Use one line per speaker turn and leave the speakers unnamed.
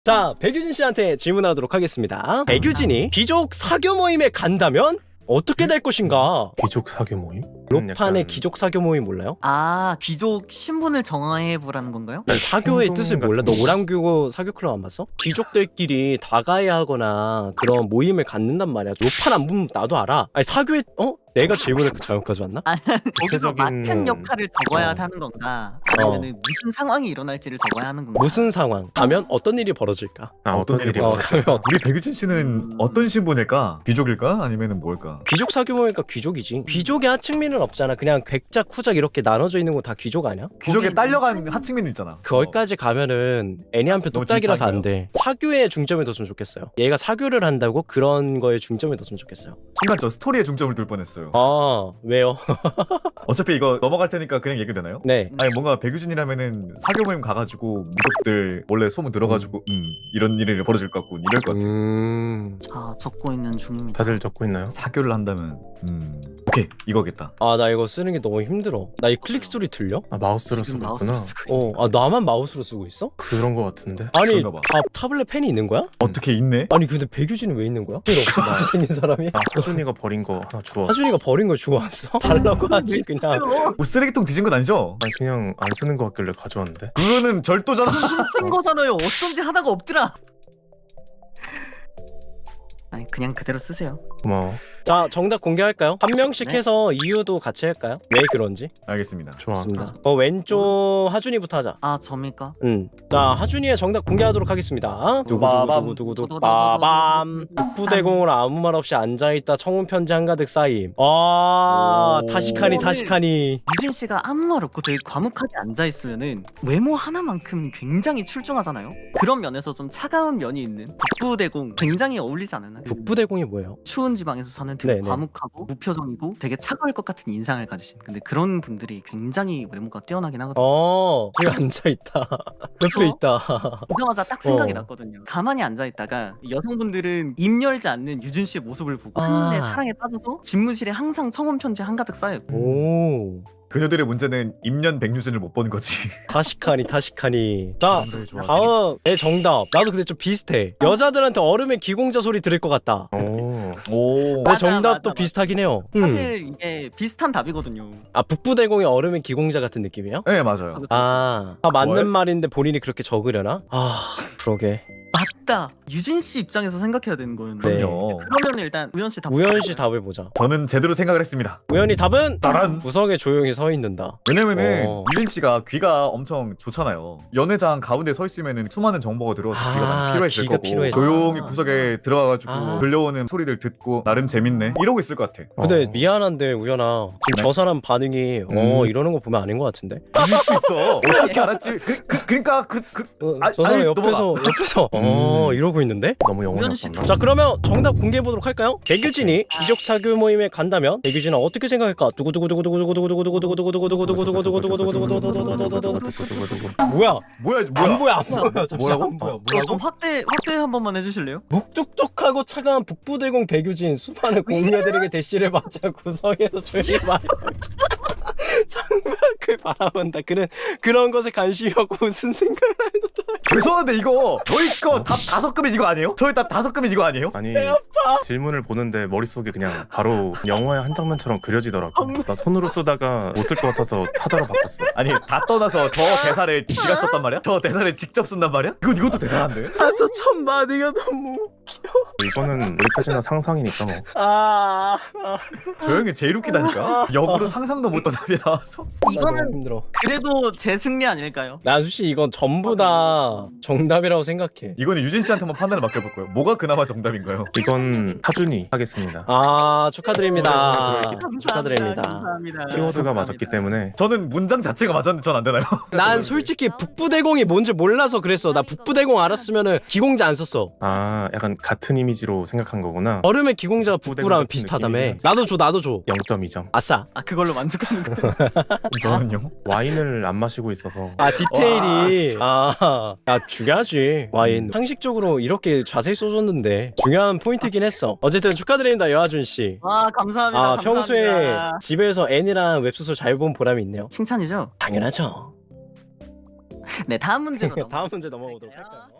자, 백유진 씨한테 질문하도록 하겠습니다. 백유진이 귀족 사교 모임에 간다면 어떻게 될 것인가?
귀족 사교 모임?
로판의
약간
귀족 사교 모임 몰라요?
아, 귀족 신분을 정해보라는 건가요?
사교의
행동
뜻을 몰라? 너
같은
오랑교고 사교 클럽 안 봤어? 귀족들끼리 다가야 하거나 그런 모임을 갖는단 말이야. 로판 안 보면 나도 알아. 아니 사교에 내가 질문을 잘못 가져왔나?
거기서
구체적인
맡은 역할을 적어야
어.
하는 건가? 아니면 무슨 상황이 일어날지를 적어야 하는 건가?
무슨 상황? 가면 어떤 일이 벌어질까?
아 어떤 일이
가면
우리 백유진 씨는 어떤 신분일까? 귀족일까? 아니면은 뭘까?
귀족 사교 모임이니까 귀족이지. 귀족의 하층민은 없잖아. 그냥 백작, 후작 이렇게 나눠져 있는 거 다 귀족 아니야?
귀족에 딸려간 하층민 있잖아.
거기까지 가면은 애니 한 편
너무
뚝딱이라서 안
딥한가요?
돼. 사교에 중점을 뒀으면 좋겠어요. 얘가 사교를 한다고 그런 거에 중점을 뒀으면 좋겠어요.
순간 저 스토리에 중점을 둘 뻔했어요.
아, 왜요?
어차피 이거 넘어갈 테니까 그냥 얘기 되나요?
네.
아니 뭔가 백유진이라면은 사교 모임 가가지고 무족들 원래 소문 들어가지고 이런 일이 벌어질 것 같고 이럴 것 같아.
자, 적고 있는 중입니다.
다들 적고 있나요?
사교를 한다면 오케이 이거겠다.
아, 나 이거 쓰는 게 너무 힘들어. 나 이 클릭 소리 들려?
아 마우스로
지금
쓰고
마우스를
있구나.
쓰고
아, 나만 마우스로 쓰고 있어?
그런 거 같은데.
아니,
그런가 봐.
다 타블렛 펜이 있는 거야?
어떻게 있네?
아니, 근데 백유진은 왜 있는 거야? 필요 없어. 같이 생긴 사람이?
아 하준이가 버린 거 하나 주웠어.
하준이가 버린 걸 주워왔어? 달라고 하지, 그냥.
뭐 쓰레기통 뒤진 건 아니죠?
아니 그냥 안 쓰는 거 같길래 가져왔는데.
그거는 절도잖아.
쓴 거잖아요. 어쩐지 하다가 없더라. 아니, 그냥 그대로 쓰세요.
고마워.
자, 정답 공개할까요? 한 명씩
네.
해서 이유도 같이 할까요? 왜 그런지?
알겠습니다.
좋아.
좋습니다. 왼쪽 하준이부터 하자.
아, 접니까?
자, 하준이의 정답 공개하도록 하겠습니다. 두구두구두구두구두구 빠밤. 북부대공으로 아무 말 없이 앉아있다 청문 편지 한가득 쌓임. 아,
오.
타시카니.
유진 씨가 아무 말 없고 되게 과묵하게 앉아 있으면은 외모 하나만큼 굉장히 출중하잖아요. 그런 면에서 좀 차가운 면이 있는 북부대공 굉장히 어울리지 않나요?
북부대공이 뭐예요?
추운 지방에서 사는 되게
네네.
과묵하고 무표정이고 되게 차가울 것 같은 인상을 가지신. 근데 그런 분들이 굉장히 외모가 뛰어나긴 하거든요.
여기 앉아있다. 옆에 있다.
보자마자 딱 생각이
어.
났거든요. 가만히 앉아 있다가 여성분들은 입 열지 않는 유진 씨의 모습을 보고
아.
한눈에 사랑에 빠져서 집무실에 항상 청혼 편지 한가득 쌓였고.
오.
그녀들의 문제는 임년 백유진을 못 보는 거지.
타시카니. 자,
사람들이 좋아하지.
다음의 정답. 나도 근데 좀 비슷해. 여자들한테 얼음의 기공자 소리 들을 것 같다.
오.
오.
내
맞아,
정답도
맞아.
비슷하긴 해요.
사실 이게 비슷한 답이거든요.
아, 북부대공의 얼음의 기공자 같은 느낌이에요?
네 맞아요.
맞는
좋아요?
말인데 본인이 그렇게 적으려나? 아, 그러게.
맞다. 유진 씨 입장에서 생각해야 되는 거였네.
네.
그럼요.
그러면 일단 우연 씨 답.
우연 씨 답을 보자.
저는 제대로 생각을 했습니다.
우연이 답은
따란.
구석에 조용히 서 있는다.
왜냐면은
어.
유진 씨가 귀가 엄청 좋잖아요. 연회장 가운데 서 있으면은 수많은 정보가 들어와서 귀가 많이 필요했을
귀가
거고
필요해.
조용히 구석에 들어가가지고
아.
들려오는 소리들 듣고 나름 재밌네 이러고 있을 것 같아.
근데 미안한데 우연아, 지금
네?
저 사람 반응이 이러는 거 보면 아닌 것 같은데?
이길 수도 있어. 어떻게 알았지? 그러니까
저 사람
아니,
옆에서 이러고 있는데?
너무
우연
영혼이
씨
없었나?
자, 그러면 정답 공개해 보도록 할까요? 백유진이 귀족 사교 모임에 간다면 백유진은 어떻게 생각할까? 뭐야?
뭐야
안 보여. 잠시만,
뭐라고?
안 보여.
좀 확대 한 번만 해주실래요?
묵뚝뚝하고 차가운 북부대공 백유진 수많은 공유들에게 대시를 받자 구성에서 조용히 말하고 창밖을 바라본다. 그는 그런 것에 관심이 없고 무슨 생각을 해도
죄송한데 이거 저희 거 답 5급인 이거 아니에요? 저희 답 5급인 이거 아니에요?
아니 질문을 보는데 머릿속에 그냥 바로 영화의 한 장면처럼 그려지더라고. 나 손으로 쓰다가 못 쓸 것 같아서 타자로 바꿨어.
아니 다 떠나서 저 대사를 지가 썼단 말이야? 저 대사를 직접 쓴단 말이야? 이것도 대단한데?
저 첫 마디가 너무
이거는 우리까지나 상상이니까 뭐.
저 형이 제일 웃기다니까? 역으로 상상도 못한 답이 나와서
이거는
힘들어.
그래도 제 승리 아닐까요?
난수씨 이건 전부 다 정답이라고 생각해.
이거는 유진 씨한테만 판단을 맡겨볼 거예요. 뭐가 그나마 정답인가요?
이건 하준이 하겠습니다.
축하드립니다. 축하드립니다.
감사합니다.
키워드가 맞았기 때문에.
저는 문장 자체가 맞았는데 전 안 되나요?
난 솔직히 북부대공이 뭔지 몰라서 그랬어. 나 북부대공 알았으면은 기공자 안 썼어.
아 약간 같은 이미지로 생각한 거구나.
얼음의 기공자가
북부대공
북부랑
같은
비슷하다며.
느낌이긴
나도 줘.
0.2점.
아싸.
그걸로 만족하는 거.
저는요?
와인을 안 마시고 있어서
디테일이. 중요하지. 와인. 상식적으로 이렇게 자세히 써줬는데 중요한 포인트긴 했어. 어쨌든 축하드립니다, 여하준 씨.
감사합니다.
평소에
감사합니다.
집에서 애니랑 웹소설 잘 본 보람이 있네요.
칭찬이죠?
당연하죠.
네, 다음 문제로
다음 문제 넘어가도록
할까요?
할까요?